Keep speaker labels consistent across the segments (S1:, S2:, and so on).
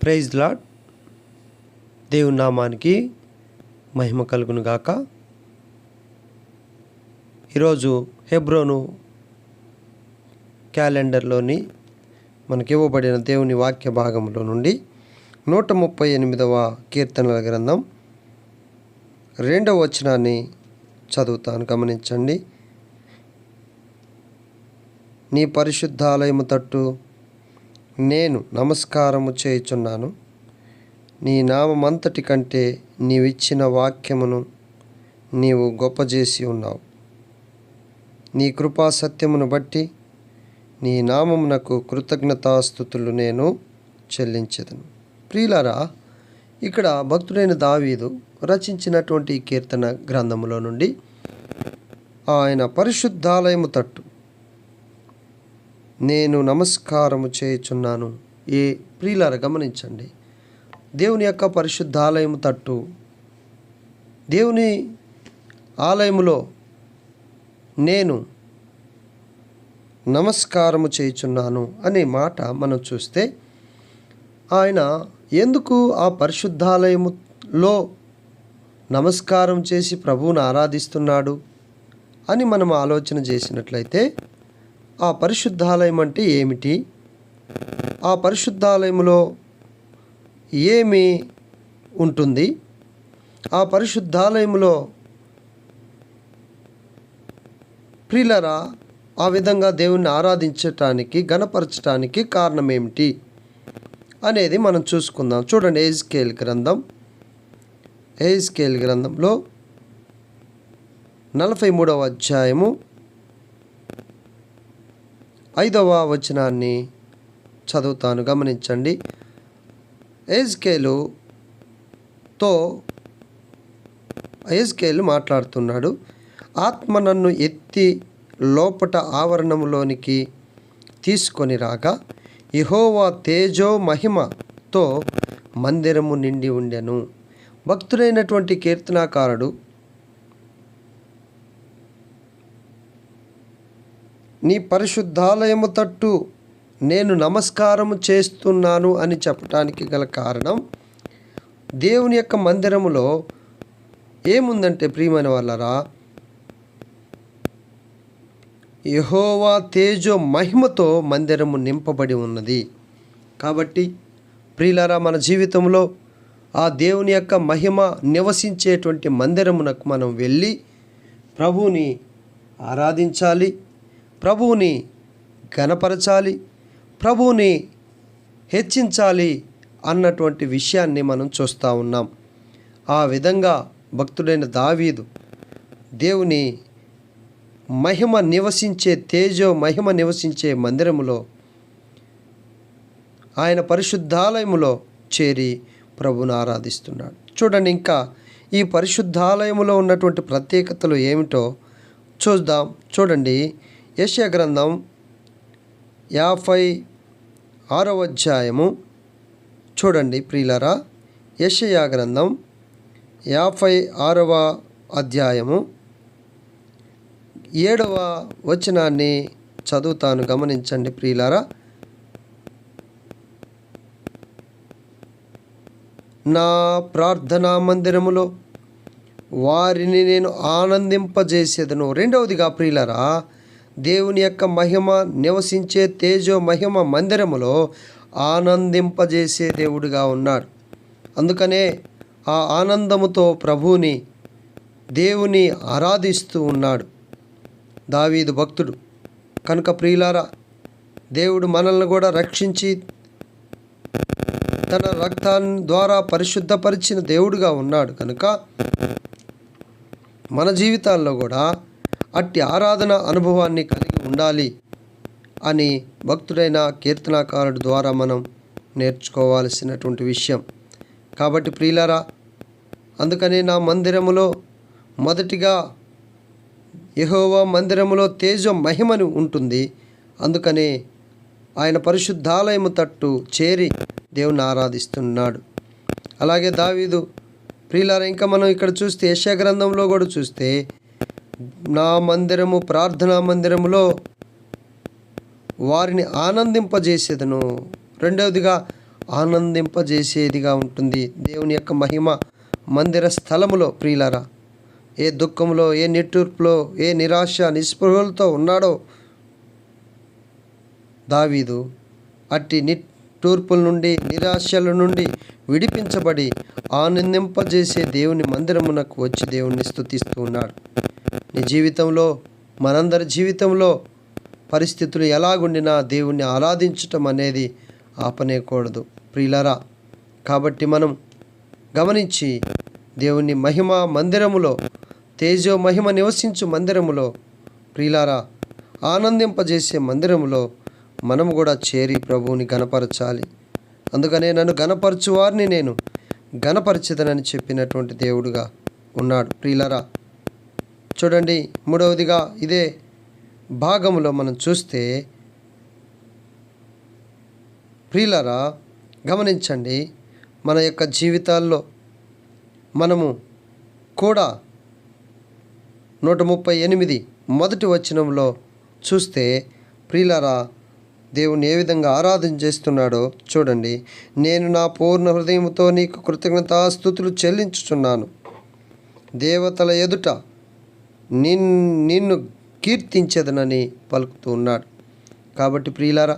S1: Praise lord. దేవుని నామానికి మహిమ కలుగును గాక. ఈరోజు హెబ్రోను క్యాలెండర్లోని మనకి ఇవ్వబడిన దేవుని వాక్య భాగంలో నుండి 138వ కీర్తనల గ్రంథం 2వ వచనాన్ని చదువుతాను, గమనించండి. నీ పరిశుద్ధాలయము తట్టు నేను నమస్కారము చేయుచున్నాను. నీ నామమంతటి కంటే నీవిచ్చిన వాక్యమును నీవు గొప్ప చేసి ఉన్నావు. నీ కృపా సత్యమును బట్టి నీ నామమునకు కృతజ్ఞతాస్తుతులు నేను చెల్లించెదను. ప్రియులారా, ఇక్కడ భక్తుడైన దావీదు రచించినటువంటి ఈ కీర్తన గ్రంథములో నుండి ఆయన పరిశుద్ధాలయము తట్టు నేను నమస్కారము చేయుచున్నాను. ప్రియులారా, గమనించండి, దేవుని యొక్క పరిశుద్ధాలయము తట్టు, దేవుని ఆలయములో నేను నమస్కారము చేయుచున్నాను అనే మాట మనం చూస్తే, ఆయన ఎందుకు ఆ పరిశుద్ధాలయములో నమస్కారం చేసి ప్రభువును ఆరాధిస్తున్నాడు అని మనం ఆలోచన చేసినట్లయితే, ఆ పరిశుద్ధాలయం అంటే ఏమిటి, ఆ పరిశుద్ధాలయములో ఏమి ఉంటుంది, ఆ పరిశుద్ధాలయములో ప్రియులారా ఆ విధంగా దేవుణ్ణి ఆరాధించటానికి, గణపరచటానికి కారణం ఏమిటి అనేది మనం చూసుకుందాం. చూడండి, ఎహెజ్కేలు గ్రంథంలో 43వ అధ్యాయము 5వ వచనాన్ని చదువుతాను, గమనించండి. ఎహెజ్కేలు మాట్లాడుతున్నాడు. ఆత్మ నన్ను ఎత్తి లోపట ఆవరణములోనికి తీసుకొని రాగా యెహోవా తేజో మహిమతో మందిరము నిండి ఉండెను. భక్తుడైనటువంటి కీర్తనాకారుడు నీ పరిశుద్ధాలయము తట్టు నేను నమస్కారము చేస్తున్నాను అని చెప్పటానికి గల కారణం, దేవుని యొక్క మందిరములో ఏముందంటే, ప్రియమైన వాళ్ళరా, యెహోవా తేజో మహిమతో మందిరము నింపబడి ఉన్నది. కాబట్టి ప్రియులారా, మన జీవితంలో ఆ దేవుని యొక్క మహిమ నివసించేటువంటి మందిరమునకు మనం వెళ్ళి ప్రభువుని ఆరాధించాలి, ప్రభువుని ఘనపరచాలి, ప్రభువుని హెచ్చించాలి అన్నటువంటి విషయాన్ని మనం చూస్తూ ఉన్నాం. ఆ విధంగా భక్తుడైన దావీదు దేవుని మహిమ నివసించే, తేజో మహిమ నివసించే మందిరములో, ఆయన పరిశుద్ధాలయములో చేరి ప్రభువును ఆరాధిస్తున్నాడు. చూడండి, ఇంకా ఈ పరిశుద్ధాలయములో ఉన్నటువంటి ప్రత్యేకతలు ఏమిటో చూద్దాం. చూడండి, యెషయా గ్రంథం 56వ అధ్యాయము చూడండి ప్రియులారా. యెషయా గ్రంథం 56వ అధ్యాయము 7వ వచనాన్ని చదువుతాను, గమనించండి ప్రియులారా. నా ప్రార్థనా మందిరములో వారిని నేను ఆనందింపజేసేదను. రెండవదిగా ప్రియులారా, దేవుని యొక్క మహిమ నివసించే తేజో మహిమ మందిరములో ఆనందింపజేసే దేవుడిగా ఉన్నాడు. అందుకనే ఆ ఆనందముతో ప్రభువుని, దేవుని ఆరాధిస్తూ ఉన్నాడు దావీదు భక్తుడు. కనుక ప్రియులారా, దేవుడు మనల్ని కూడా రక్షించి తన రక్తాన్ని ద్వారా పరిశుద్ధపరిచిన దేవుడుగా ఉన్నాడు. కనుక మన జీవితాల్లో కూడా అట్టి ఆరాధన అనుభవాన్ని కలిగి ఉండాలి అని భక్తుడైన కీర్తనాకారుడు ద్వారా మనం నేర్చుకోవాల్సినటువంటి విషయం. కాబట్టి ప్రియులారా, అందుకనే నా మందిరములో మొదటిగా యెహోవా మందిరములో తేజో మహిమను ఉంటుంది. అందుకనే ఆయన పరిశుద్ధాలయము తట్టు చేరి దేవుని ఆరాధిస్తున్నాడు. అలాగే దావీదు ప్రియులారా, ఇంకా మనం ఇక్కడ చూస్తే యెషయా గ్రంథంలో కూడా చూస్తే, నా మందిరము, ప్రార్థనా మందిరములో వారిని ఆనందింపజేసేదను. రెండవదిగా ఆనందింపజేసేదిగా ఉంటుంది. దేవుని యొక్క మహిమ మందిర స్థలములో ప్రియులారా, ఏ దుఃఖంలో, ఏ నిట్టూర్పులో, ఏ నిరాశ నిస్పృహలతో ఉన్నాడో దావీదు, అట్టి నిట్టూర్పుల నుండి, నిరాశల నుండి విడిపించబడి ఆనందింపజేసే దేవుని మందిరమునకు వచ్చి దేవుణ్ణి స్తుతిస్తూ ఉన్నాడు. నీ జీవితంలో, మనందరి జీవితంలో పరిస్థితులు ఎలాగుండినా దేవుణ్ణి ఆరాధించటం అనేది ఆపనేయకూడదు ప్రియులారా. కాబట్టి మనం గమనించి దేవుని మహిమ మందిరములో, తేజో మహిమ నివసించు మందిరములో ప్రియులారా, ఆనందింపజేసే మందిరములో మనము కూడా చేరి ప్రభువుని గణపరచాలి. అందుకనే నన్ను గణపరచు వారిని నేను గణపరచెదనని చెప్పినటువంటి దేవుడుగా ఉన్నాడు ప్రియులారా. చూడండి, మూడవదిగా ఇదే భాగంలో మనం చూస్తే ప్రియులారా, గమనించండి, మన యొక్క జీవితాల్లో మనము కూడా 138 మొదటి వచనంలో చూస్తే ప్రియులారా, దేవుని ఏ విధంగా ఆరాధన చేస్తున్నాడో చూడండి. నేను నా పూర్ణ హృదయంతో నీకు కృతజ్ఞతాస్తుతులు చెల్లించుచున్నాను, దేవతల ఎదుట నిన్ను కీర్తించదనని పలుకుతూ ఉన్నాడు. కాబట్టి ప్రియులారా,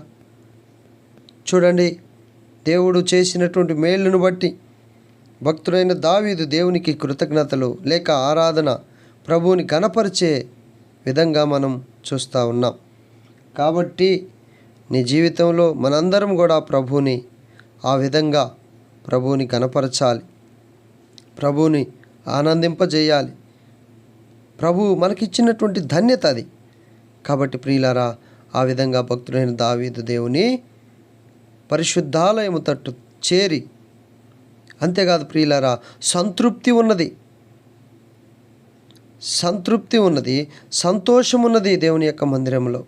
S1: చూడండి, దేవుడు చేసినటువంటి మేలును బట్టి భక్తుడైన దావీదు దేవునికి కృతజ్ఞతలు లేక ఆరాధన, ప్రభువుని గణపరిచే విధంగా మనం చూస్తూ ఉన్నాం. కాబట్టి నీ జీవితంలో మనందరం కూడా ప్రభువుని ఆ విధంగా ప్రభువుని గణపరచాలి, ప్రభువుని ఆనందింపజేయాలి. ప్రభువు మనకిచ్చినటువంటి ధన్యత అది. కాబట్టి ప్రియులారా, ఆ విధంగా భక్తుడైన దావీదు దేవుని పరిశుద్ధాలయము తట్టు చేరి, అంతేకాదు ప్రియులారా, సంతృప్తి ఉన్నది, సంతోషం ఉన్నది దేవుని యొక్క మందిరంలో.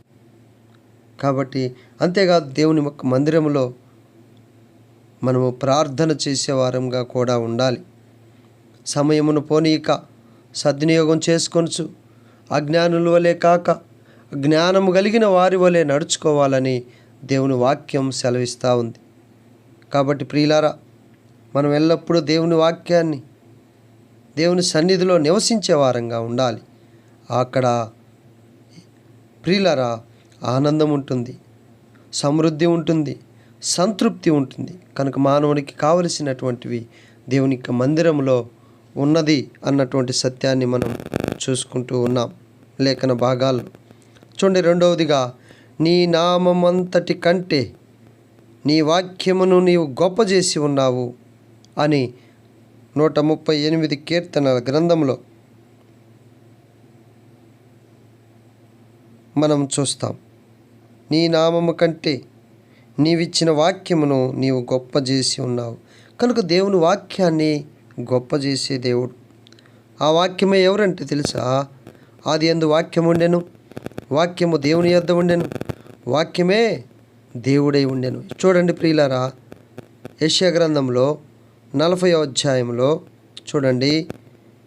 S1: కాబట్టి అంతేకాదు దేవుని యొక్క మందిరంలో మనము ప్రార్థన చేసేవారంగా కూడా ఉండాలి. సమయమును పోనీక సద్వినియోగం చేసుకొనుచు అజ్ఞానుల వలె కాక జ్ఞానము కలిగిన వారి వలె నడుచుకోవాలని దేవుని వాక్యం సెలవిస్తూ ఉంది. కాబట్టి ప్రియులారా, మనం ఎల్లప్పుడూ దేవుని వాక్యాన్ని, దేవుని సన్నిధిలో నివసించే వారంగా ఉండాలి. అక్కడ ప్రియులారా ఆనందం ఉంటుంది, సమృద్ధి ఉంటుంది, సంతృప్తి ఉంటుంది. కనుక మానవునికి కావలసినటువంటివి దేవుని యొక్క మందిరంలో ఉన్నది అన్నటువంటి సత్యాన్ని మనం చూసుకుంటూ ఉన్నాం లేఖన భాగాలు. చూడండి, రెండవదిగా, నీ నామమంతటి కంటే నీ వాక్యమును నీవు గొప్ప చేసి ఉన్నావు అని 138 కీర్తనల గ్రంథంలో మనం చూస్తాం. నీ నామము కంటే నీవిచ్చిన వాక్యమును నీవు గొప్ప చేసి ఉన్నావు. కనుక దేవుని వాక్యాన్ని గొప్ప చేసే దేవుడు. ఆ వాక్యమే ఎవరంటే తెలుసా? ఆదియందు వాక్యము ఉండెను, వాక్యము దేవుని యొద్ద ఉండెను, వాక్యమే దేవుడై ఉండెను. చూడండి ప్రియులారా, యెషయా గ్రంథంలో 40వ అధ్యాయంలో చూడండి,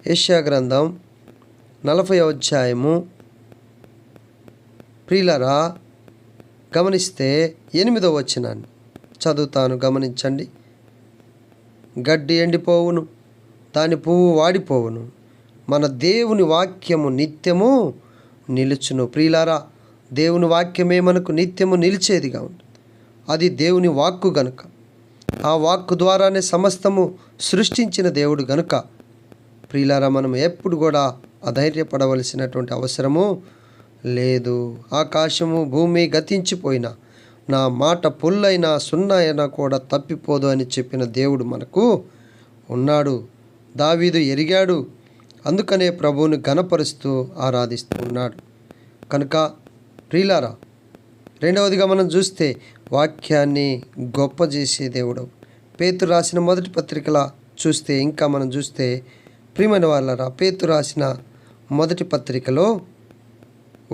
S1: యెషయా గ్రంథం 40వ అధ్యాయము ప్రియులారా గమనిస్తే 8వ వచనాన్ని చదువుతాను, గమనించండి. గడ్డి ఎండిపోవును, దాని పువ్వు వాడిపోవును, మన దేవుని వాక్యము నిత్యము నిలుచును. ప్రియులారా, దేవుని వాక్యమే మనకు నిత్యము నిలిచేదిగా ఉంటుంది. అది దేవుని వాక్కు గనుక, ఆ వాక్కు ద్వారానే సమస్తము సృష్టించిన దేవుడు గనుక ప్రియులారా, మనం ఎప్పుడు కూడా అధైర్యపడవలసినటువంటి అవసరము లేదు. ఆకాశము భూమి గతించిపోయినా నా మాట పుల్లైనా సున్నైనా కూడా తప్పిపోదు అని చెప్పిన దేవుడు మనకు ఉన్నాడు. దావీదు ఎరిగాడు, అందుకనే ప్రభువుని ఘనపరుస్తూ ఆరాధిస్తూ ఉన్నాడు. కనుక ప్రియులారా, రెండవదిగా మనం చూస్తే వాక్యాన్ని గొప్ప చేసే దేవుడు. పేతురు రాసిన మొదటి పత్రికలా చూస్తే, ఇంకా మనం చూస్తే ప్రియమైన వాళ్ళరా, పేతురు రాసిన మొదటి పత్రికలో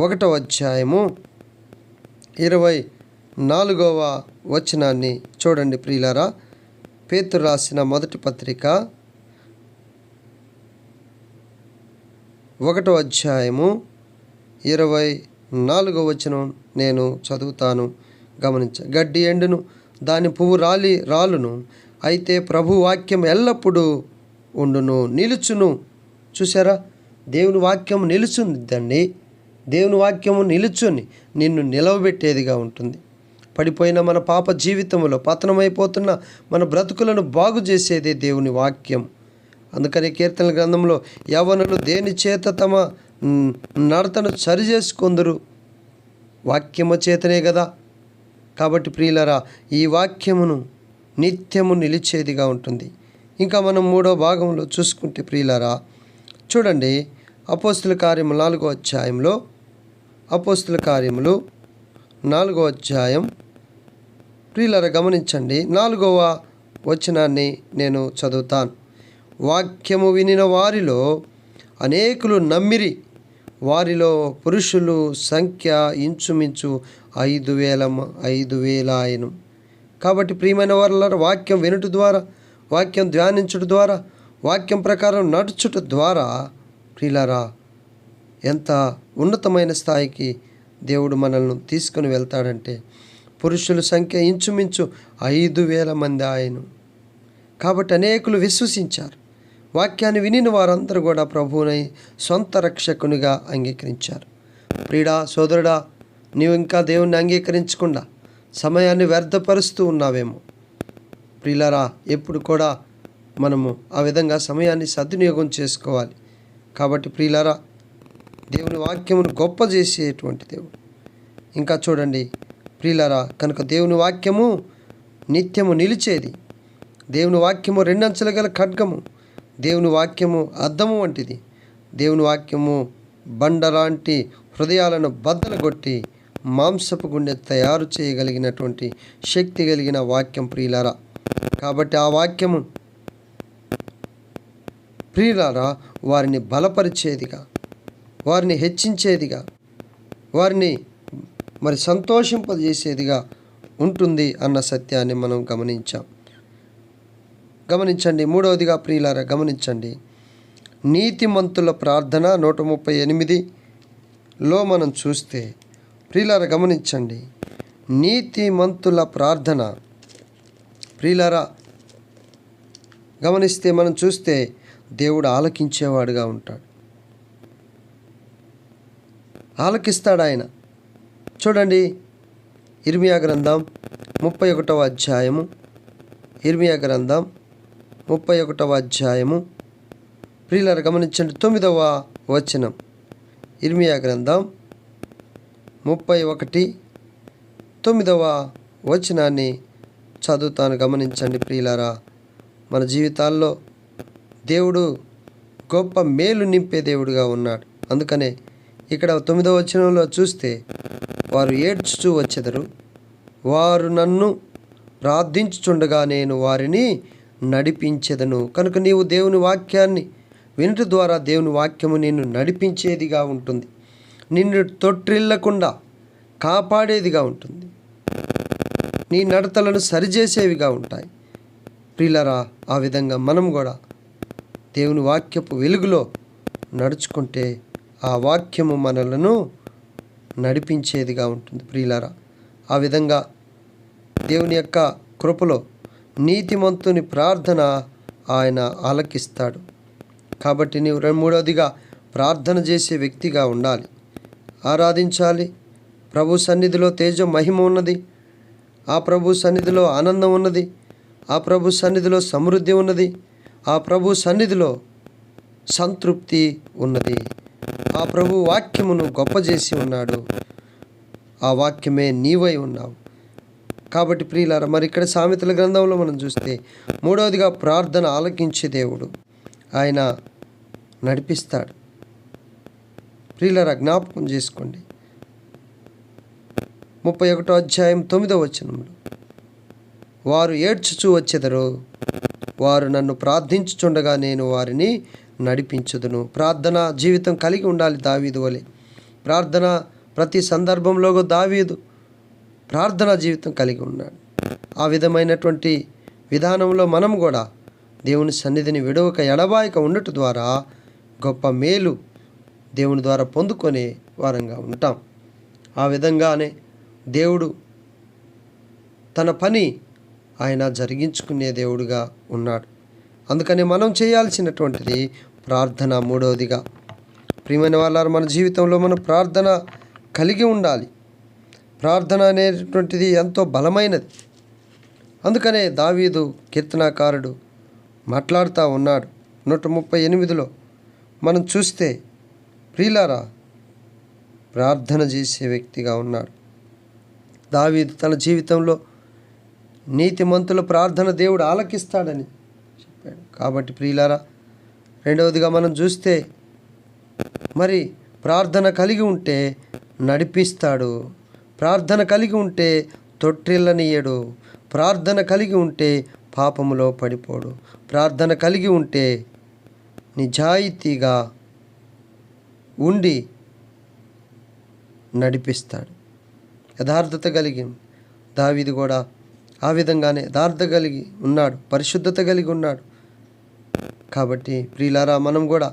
S1: 1వ అధ్యాయము 24వ వచనాన్ని చూడండి ప్రియులారా. పేతురు రాసిన మొదటి పత్రిక 1వ అధ్యాయము 24వ వచనం నేను చదువుతాను, గమనించ. గడ్డి ఎండును, దాని పువ్వు రాలును, అయితే ప్రభు వాక్యం ఎల్లప్పుడూ ఉండును, నిలుచును. చూసారా, దేవుని వాక్యం నిలుచుందండి. దేవుని వాక్యము నిలుచుని నిన్ను నిలవబెట్టేదిగా ఉంటుంది. పడిపోయిన మన పాప జీవితంలో, పతనమైపోతున్న మన బ్రతుకులను బాగు చేసేదే దేవుని వాక్యం. అందుకని కీర్తనల గ్రంథంలో యవ్వనులు దేని చేత తమ నడతను సరిచేసుకొందురు? వాక్యము చేతనే కదా. కాబట్టి ప్రియులరా, ఈ వాక్యమును నిత్యము నిలిచేదిగా ఉంటుంది. ఇంకా మనం 3వ భాగంలో చూసుకుంటే ప్రియులరా, చూడండి, అపోస్తుల కార్యము 4వ అధ్యాయంలో, అపోస్తుల కార్యములు 4వ అధ్యాయం ప్రియులరా గమనించండి, 4వ వచనాన్ని నేను చదువుతాను. వాక్యము వినిన వారిలో అనేకులు నమ్మిరి, వారిలో పురుషులు సంఖ్య ఇంచుమించు 5,000 ఆయను. కాబట్టి ప్రియమైన వారులారా, వాక్యం వినుట ద్వారా, వాక్యం ధ్యానించుట ద్వారా, వాక్యం ప్రకారం నడుచుట ద్వారా ప్రియులారా ఎంత ఉన్నతమైన స్థాయికి దేవుడు మనల్ని తీసుకుని వెళ్తాడంటే, పురుషుల సంఖ్య ఇంచుమించు 5,000 మంది ఆయను. కాబట్టి అనేకులు విశ్వసించారు. వాక్యాన్ని వినిన వారందరూ కూడా ప్రభువుని సొంత రక్షకునిగా అంగీకరించారు. ప్రియుడా, సోదరుడా, నీవు ఇంకా దేవుణ్ణి అంగీకరించకుండా సమయాన్ని వ్యర్థపరుస్తూ ఉన్నావేమో. ప్రియులారా, ఎప్పుడు కూడా మనము ఆ విధంగా సమయాన్ని సద్వినియోగం చేసుకోవాలి. కాబట్టి ప్రియులారా, దేవుని వాక్యమును గొప్ప చేసేటువంటి దేవుడు. ఇంకా చూడండి ప్రియులారా, కనుక దేవుని వాక్యము నిత్యము నిలిచేది. దేవుని వాక్యము 2 అంచెల గల ఖడ్గము. దేవుని వాక్యము అద్దము వంటిది. దేవుని వాక్యము బండలాంటి హృదయాలను బద్దలగొట్టి మాంసపు గుండె తయారు చేయగలిగినటువంటి శక్తి కలిగిన వాక్యం ప్రియులారా. కాబట్టి ఆ వాక్యము ప్రియులారా వారిని బలపరిచేదిగా, వారిని హెచ్చించేదిగా, వారిని మరి సంతోషింపజేసేదిగా ఉంటుంది అన్న సత్యాన్ని మనం గమనించండి. 3వదిగా ప్రియులారా గమనించండి, నీతిమంతుల ప్రార్థన 138లో మనం చూస్తే ప్రియులారా గమనించండి, నీతిమంతుల ప్రార్థన ప్రియులారా గమనిస్తే మనం చూస్తే దేవుడు ఆలకించేవాడుగా ఉంటాడు, ఆలకిస్తాడు ఆయన. చూడండి, ఇర్మియా గ్రంథం 31వ అధ్యాయము, ఇర్మియా గ్రంథం 31వ అధ్యాయము ప్రియులారా గమనించండి, 9వ వచనం. ఇర్మియా గ్రంథం 31 9వ వచనాన్ని చదువుతాను, గమనించండి ప్రియులారా. మన జీవితాల్లో దేవుడు గొప్ప మేలు నింపే దేవుడుగా ఉన్నాడు. అందుకనే ఇక్కడ 9వ వచనంలో చూస్తే, వారు ఏడ్చుచూ వచ్చెదరు, వారు నన్ను ప్రార్థించుచుండగా నేను వారిని నడిపించెదను. కనుక నీవు దేవుని వాక్యాన్ని వినుట ద్వారా దేవుని వాక్యము నిన్ను నడిపించేదిగా ఉంటుంది, నిన్ను తొట్టిల్లకుండా కాపాడేదిగా ఉంటుంది, నీ నడతలను సరిచేసేవిగా ఉంటాయి. ప్రియులారా, ఆ విధంగా మనం కూడా దేవుని వాక్యపు వెలుగులో నడుచుకుంటే ఆ వాక్యము మనలను నడిపించేదిగా ఉంటుంది. ప్రియులారా, ఆ విధంగా దేవుని యొక్క కృపలో నీతిమంతుని ప్రార్థన ఆయన ఆలకిస్తాడు. కాబట్టి నీవు 3వదిగా ప్రార్థన చేసే వ్యక్తిగా ఉండాలి, ఆరాధించాలి. ప్రభు సన్నిధిలో తేజం మహిమ ఉన్నది, ఆ ప్రభు సన్నిధిలో ఆనందం ఉన్నది, ఆ ప్రభు సన్నిధిలో సమృద్ధి ఉన్నది, ఆ ప్రభు సన్నిధిలో సంతృప్తి ఉన్నది. ఆ ప్రభు వాక్యమును గొప్ప చేసి ఉన్నాడు, ఆ వాక్యమే నీవై ఉన్నావు. కాబట్టి ప్రియులారా, మరి ఇక్కడ సామెతల గ్రంథంలో మనం చూస్తే 3వదిగా ప్రార్థన ఆలకించే దేవుడు, ఆయన నడిపిస్తాడు. ప్రియులారా, జ్ఞాపకం చేసుకోండి, 31వ అధ్యాయం 9వ వచనంలో, వారు ఏడ్చుచూ వచ్చెదరు, వారు నన్ను ప్రార్థించుచుండగా నేను వారిని నడిపించుదును. ప్రార్థన జీవితం కలిగి ఉండాలి దావీదు వలె. ప్రార్థన ప్రతి సందర్భంలో దావీదు ప్రార్థనా జీవితం కలిగి ఉన్నాడు. ఆ విధమైనటువంటి విధానంలో మనం కూడా దేవుని సన్నిధిని విడవక ఎడబాయక ఉండటం ద్వారా గొప్ప మేలు దేవుని ద్వారా పొందుకునే వారంగా ఉంటాం. ఆ విధంగానే దేవుడు తన పని ఆయన జరిగించుకునే దేవుడుగా ఉన్నాడు. అందుకని మనం చేయాల్సినటువంటిది ప్రార్థన. మూడవదిగా ప్రియమైన వాళ్ళారు, మన జీవితంలో మనం ప్రార్థన కలిగి ఉండాలి. ప్రార్థన అనేటువంటిది ఎంతో బలమైనది. అందుకనే దావీదు కీర్తనాకారుడు మాట్లాడుతూ ఉన్నాడు 138లో మనం చూస్తే, ప్రియులారా, ప్రార్థన చేసే వ్యక్తిగా ఉన్నాడు దావీదు. తన జీవితంలో నీతిమంతుల ప్రార్థన దేవుడు ఆలకిస్తాడని చెప్పాడు. కాబట్టి ప్రియులారా, రెండవదిగా మనం చూస్తే, మరి ప్రార్థన కలిగి ఉంటే నడిపిస్తాడు, ప్రార్థన కలిగి ఉంటే తొట్టిల్లనియ్యడు, ప్రార్థన కలిగి ఉంటే పాపములో పడిపోడు, ప్రార్థన కలిగి ఉంటే నిజాయితీగా ఉండి నడిపిస్తాడు. యథార్థత కలిగి దావీదు కూడా ఆ విధంగానే యథార్థత కలిగి ఉన్నాడు, పరిశుద్ధత కలిగి ఉన్నాడు. కాబట్టి ప్రియులారా, మనం కూడా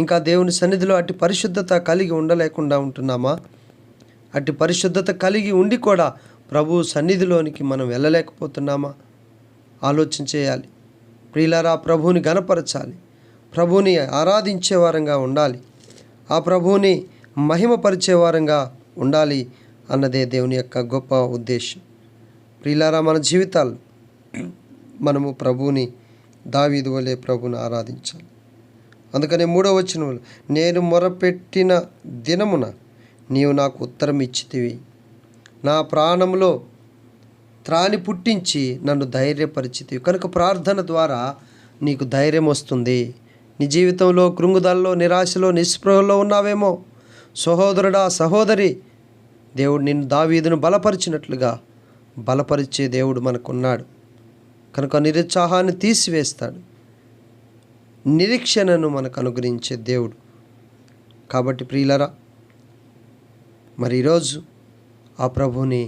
S1: ఇంకా దేవుని సన్నిధిలో అట్టి పరిశుద్ధత కలిగి ఉండలేకుండా ఉంటున్నామా? అట్టి పరిశుద్ధత కలిగి ఉండి కూడా ప్రభు సన్నిధిలోనికి మనం వెళ్ళలేకపోతున్నామా? ఆలోచన చేయాలి. ప్రియులారా, ప్రభువుని గణపరచాలి, ప్రభువుని ఆరాధించే వారంగా ఉండాలి, ఆ ప్రభువుని మహిమపరిచే వారంగా ఉండాలి అన్నదే దేవుని యొక్క గొప్ప ఉద్దేశం. ప్రియులారా, మన జీవితాలు మనము ప్రభువుని దావీదు వలె ప్రభువుని ఆరాధించాలి. అందుకనే 3వ వచనంలో, నేను మొరపెట్టిన దినమున నీవు నాకు ఉత్తరం ఇచ్చితివి, నా ప్రాణంలో త్రాణి పుట్టించి నన్ను ధైర్యపరిచితివి. కనుక ప్రార్థన ద్వారా నీకు ధైర్యం వస్తుంది. నీ జీవితంలో కృంగుదలలో, నిరాశలో, నిస్పృహలో ఉన్నావేమో, సహోదరుడా, సహోదరి, దేవుడు నిన్ను దావీదును బలపరిచినట్లుగా బలపరిచే దేవుడు మనకున్నాడు. కనుక నిరుత్సాహాన్ని తీసివేస్తాడు, నిరీక్షణను మనకు అనుగ్రహించే దేవుడు. కాబట్టి ప్రియులరా, మరి ఈరోజు ఆ ప్రభుని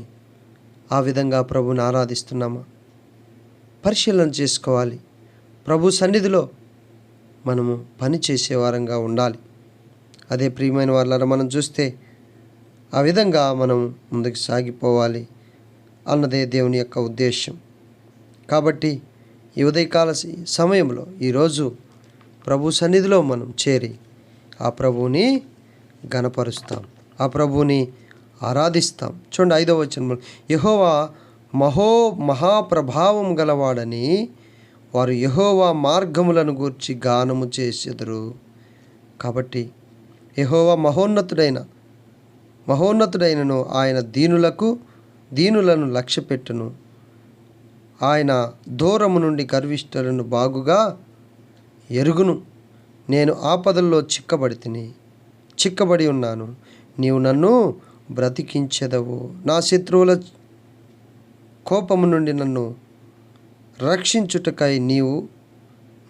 S1: ఆ విధంగా ప్రభుని ఆరాధిస్తున్నామా? పరిశీలన చేసుకోవాలి. ప్రభు సన్నిధిలో మనము పని చేసేవారంగా ఉండాలి. అదే ప్రియమైన వాళ్ళ మనం చూస్తే ఆ విధంగా మనం ముందుకు సాగిపోవాలి అన్నదే దేవుని యొక్క ఉద్దేశం. కాబట్టి ఈ ఉదయకాల సమయంలో ఈరోజు ప్రభు సన్నిధిలో మనం చేరి ఆ ప్రభువుని గణపరుస్తాం, ఆ ప్రభువుని ఆరాధిస్తాం. చూడండి 5వ వచనంలో, యెహోవా మహాప్రభావం గలవాడని వారు యెహోవా మార్గములను గూర్చి గానము చేసెదరు. కాబట్టి యెహోవా మహోన్నతుడైనను, ఆయన దీనులను లక్ష్యపెట్టును, ఆయన దూరము నుండి గర్విష్ఠులను బాగుగా ఎరుగును. నేను ఆపదల్లో చిక్కబడి ఉన్నాను, నీవు నన్ను బ్రతికించెదవు. నా శత్రువుల కోపము నుండి నన్ను రక్షించుటకై నీవు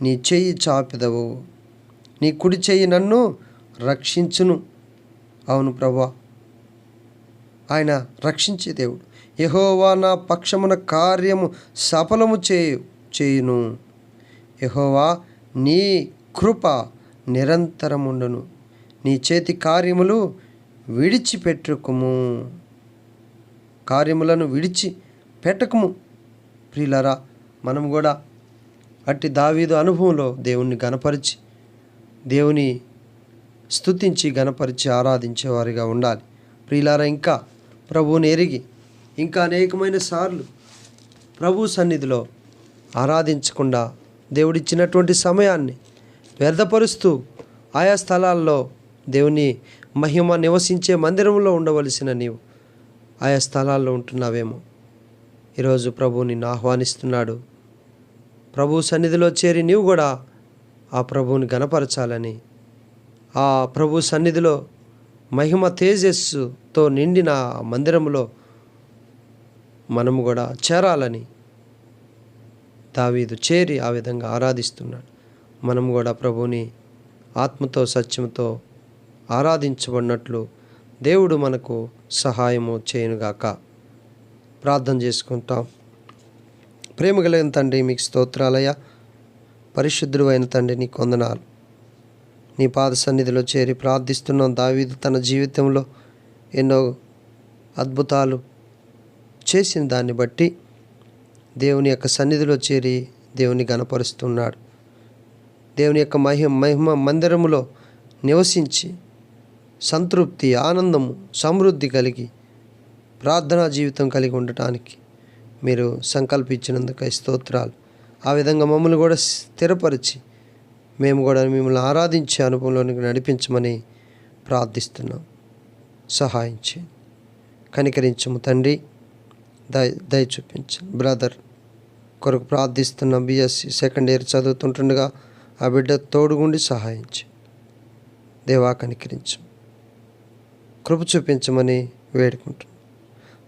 S1: నీ చెయ్యి చాపెదవు, నీ కుడి చెయ్యి నన్ను రక్షించును. అవును ప్రభువా, ఆయన రక్షించే దేవుడు. యెహోవా నా పక్షమున కార్యము సఫలము చేయును. యెహోవా నీ కృప నిరంతరముండును, నీ చేతి కార్యములను విడిచిపెట్టకుము. ప్రియులారా, మనం కూడా అట్టి దావీదు అనుభవంలో దేవుణ్ణి గణపరిచి, దేవుని స్తుతించి గణపరిచి ఆరాధించేవారిగా ఉండాలి. ప్రియులారా, ఇంకా ప్రభువుని ఎరిగి ఇంకా అనేకమైన సార్లు ప్రభు సన్నిధిలో ఆరాధించకుండా దేవుడిచ్చినటువంటి సమయాన్ని వ్యర్థపరుస్తూ ఆయా స్థలాల్లో దేవుని మహిమ నివసించే మందిరంలో ఉండవలసిన నీవు ఆయా స్థలాల్లో ఉంటున్నావేమో. ఈరోజు ప్రభువు నిన్ను ఆహ్వానిస్తున్నాడు. ప్రభు సన్నిధిలో చేరి నీవు కూడా ఆ ప్రభువుని గణపరచాలని, ఆ ప్రభు సన్నిధిలో మహిమ తేజస్సుతో నిండిన మందిరంలో మనము కూడా చేరాలని దావీదు చేరి ఆ విధంగా ఆరాధిస్తున్నాడు. మనం కూడా ప్రభువుని ఆత్మతో సత్యంతో ఆరాధించబడినట్లు దేవుడు మనకు సహాయము చేయనుగాక. ప్రార్థన చేసుకుంటాం. ప్రేమ కలిగిన తండ్రి, మీకు స్తోత్రాలయ్యా. పరిశుద్ధుడు అయిన తండ్రి, నీ వందనాలు. నీ పాద సన్నిధిలో చేరి ప్రార్థిస్తున్నాం. దావీదు తన జీవితంలో ఎన్నో అద్భుతాలు చేసిన దాన్ని బట్టి దేవుని యొక్క సన్నిధిలో చేరి దేవుని గణపరుస్తున్నాడు. దేవుని యొక్క మహిమ మందిరములో నివసించి సంతృప్తి, ఆనందము, సమృద్ధి కలిగి ప్రార్థనా జీవితం కలిగి ఉండటానికి మీరు సంకల్పించినందుకై స్తోత్రాలు. ఆ విధంగా మమ్మల్ని కూడా స్థిరపరిచి మేము కూడా మిమ్మల్ని ఆరాధించే అనుభవంలోనికి నడిపించమని ప్రార్థిస్తున్నాం. సహాయం చేయండి, కనికరించము తండ్రి, దయ చూపించండి. బ్రదర్ కొరకు ప్రార్థిస్తున్నాం. BSc సెకండ్ ఇయర్ చదువుతుంటుండగా ఆ బిడ్డ తోడుగుండి సహాయం చేయండి. దేవా కనికరించము, కృప చూపించమని వేడుకుంటున్నాం.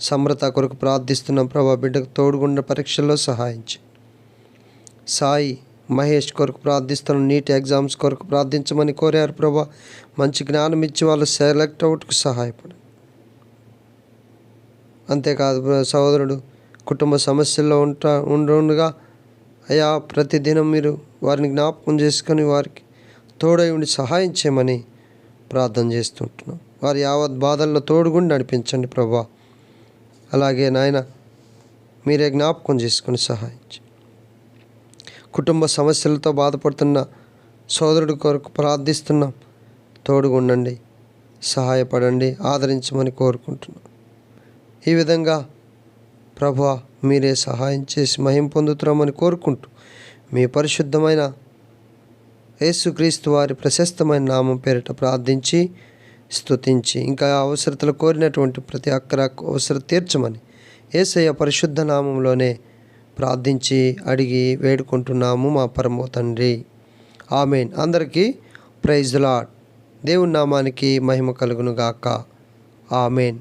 S1: సమృత కొరకు ప్రార్థిస్తున్నాం ప్రభా, బిడ్డకు తోడుగుండ పరీక్షల్లో సహాయం చేయండి. సాయి మహేష్ కొరకు ప్రార్థిస్తున్నాం. నీట్ ఎగ్జామ్స్ కొరకు ప్రార్థించమని కోరారు ప్రభా, మంచి జ్ఞానం ఇచ్చి వాళ్ళు సెలెక్ట్ అవుట్కు సహాయపడు. అంతేకాదు సహోదరుడు కుటుంబ సమస్యల్లో ఉండగా అయా ప్రతిదినం మీరు వారిని జ్ఞాపకం చేసుకొని వారికి తోడై ఉండి సహాయం చేయమని ప్రార్థన చేస్తుంటున్నాం. వారి యావత్ బాధల్లో తోడుగుండి నడిపించండి ప్రభా. అలాగే నాయన మీరే జ్ఞాపకం చేసుకొని సహాయం చేయండి. కుటుంబ సమస్యలతో బాధపడుతున్న సోదరుడి కొరకు ప్రార్థిస్తున్నాం. తోడుగుండండి, సహాయపడండి, ఆదరించమని కోరుకుంటున్నాం. ఈ విధంగా ప్రభువా మీరే సహాయం చేసి మహిమ పొందుతున్నామని కోరుకుంటూ మీ పరిశుద్ధమైన యేసుక్రీస్తు వారి ప్రశస్తమైన నామం పేరిట ప్రార్థించి స్తుతించి ఇంకా అవసరతలు కోరినటువంటి ప్రతి అక్కర అవసరం తీర్చమని యేసయ్య పరిశుద్ధ నామంలోనే ప్రార్థించి అడిగి వేడుకుంటున్నాము మా పరమ తండ్రి. ఆమేన్. అందరికీ ప్రైజ్ ది లార్డ్. దేవుని నామానికి మహిమ కలుగును గాక. ఆమేన్.